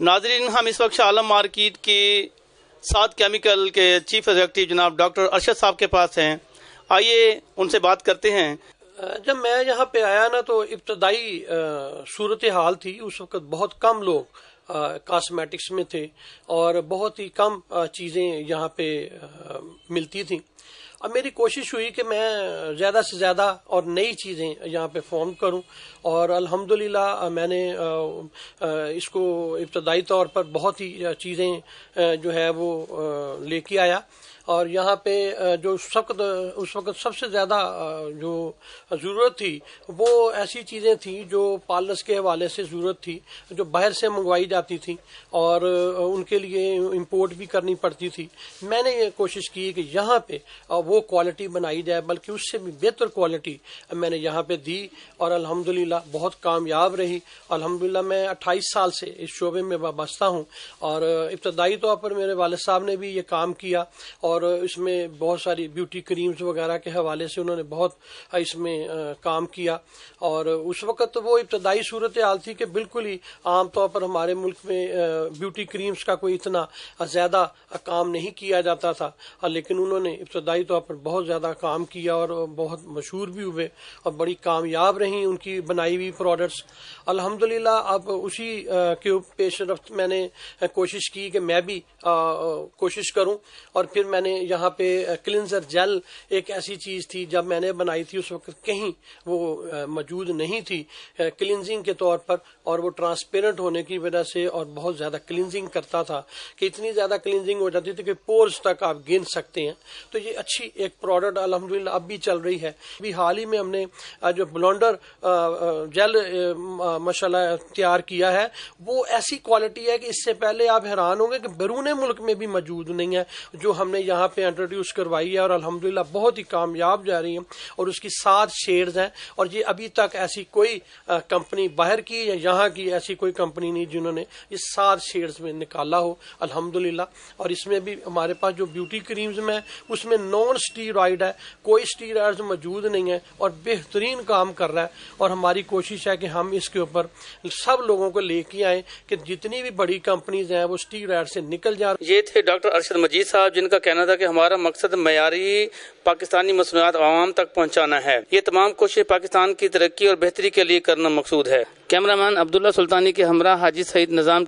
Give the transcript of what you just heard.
ناظرین، ہم اس وقت عالم مارکیٹ کے ساتھ کیمیکل کے چیف ایگزیکٹو جناب ڈاکٹر ارشد صاحب کے پاس ہیں. آئیے ان سے بات کرتے ہیں. جب میں یہاں پہ آیا نا تو ابتدائی صورتحال تھی. اس وقت بہت کم لوگ کاسمیٹکس میں تھے اور بہت ہی کم چیزیں یہاں پہ ملتی تھیں. اب میری کوشش ہوئی کہ میں زیادہ سے زیادہ اور نئی چیزیں یہاں پہ فارم کروں اور الحمدللہ میں نے اس کو ابتدائی طور پر بہت ہی چیزیں جو ہے وہ لے کے آیا. اور یہاں پہ جو اس وقت سب سے زیادہ جو ضرورت تھی وہ ایسی چیزیں تھیں جو پارلرز کے حوالے سے ضرورت تھی، جو باہر سے منگوائی جاتی تھیں اور ان کے لیے امپورٹ بھی کرنی پڑتی تھی. میں نے یہ کوشش کی کہ یہاں پہ وہ کوالٹی بنائی جائے، بلکہ اس سے بھی بہتر کوالٹی میں نے یہاں پہ دی اور الحمدللہ بہت کامیاب رہی. الحمدللہ میں 28 سال سے اس شعبے میں وابستہ ہوں اور ابتدائی طور پر میرے والد صاحب نے بھی یہ کام کیا اور اس میں بہت ساری بیوٹی کریمز وغیرہ کے حوالے سے انہوں نے بہت اس میں کام کیا. اور اس وقت وہ ابتدائی صورتحال تھی کہ بالکل ہی عام طور پر ہمارے ملک میں بیوٹی کریمز کا کوئی اتنا زیادہ کام نہیں کیا جاتا تھا، لیکن انہوں نے ابتدائی طور پر بہت زیادہ کام کیا اور بہت مشہور بھی ہوئے اور بڑی کامیاب رہیں ان کی بنائی ہوئی پروڈکٹس. الحمدللہ اب اسی کے پیش رفت میں نے کوشش کی کہ میں بھی کوشش کروں اور پھر میں نے یہاں پہ کلینزر جیل ایک ایسی چیز تھی جب میں نے بنائی تھی اس وقت کہیں وہ موجود نہیں تھی کلینزنگ کے طور پر، اور وہ ٹرانسپیرنٹ ہونے کی وجہ سے اور بہت زیادہ کلینزنگ کرتا تھا کہ اتنی زیادہ کلینزنگ ہو جاتی تھی کہ پورز تک آپ گن سکتے ہیں. تو یہ اچھی ایک پروڈکٹ الحمدللہ اب بھی چل رہی ہے. ابھی حال ہی میں ہم نے جو بلونڈر جیل ماشاءاللہ تیار کیا ہے وہ ایسی کوالٹی ہے کہ اس سے پہلے آپ حیران ہوں گے کہ بیرون ملک میں بھی موجود نہیں ہے جو ہم نے یہاں پہ انٹروڈیوس کروائی ہے اور الحمدللہ بہت ہی کامیاب جا رہی ہے. اور اس کی 7 شیڈز ہیں اور یہ ابھی تک ایسی کوئی کمپنی باہر کی یا یہاں کی ایسی کوئی کمپنی نہیں جنہوں نے یہ 7 شیڈز میں نکالا ہو الحمدللہ. اور اس میں بھی ہمارے پاس جو بیوٹی کریمز میں اس میں نان اسٹیرائڈ ہے، کوئی اسٹیرائڈز موجود نہیں ہے اور بہترین کام کر رہا ہے. اور ہماری کوشش ہے کہ ہم اس کے اوپر سب لوگوں کو لے کے آئیں کہ جتنی بھی بڑی کمپنیز ہیں وہ اسٹیرائڈ سے نکل جائیں. یہ تھے ڈاکٹر ارشد مجید صاحب جن کا کہنا تھا کہ ہمارا مقصد معیاری پاکستانی مصنوعات عوام تک پہنچانا ہے. یہ تمام کوششیں پاکستان کی ترقی اور بہتری کے لیے کرنا مقصود ہے. کیمرہ مین عبداللہ سلطانی کے ہمراہ حاجی سعید نظام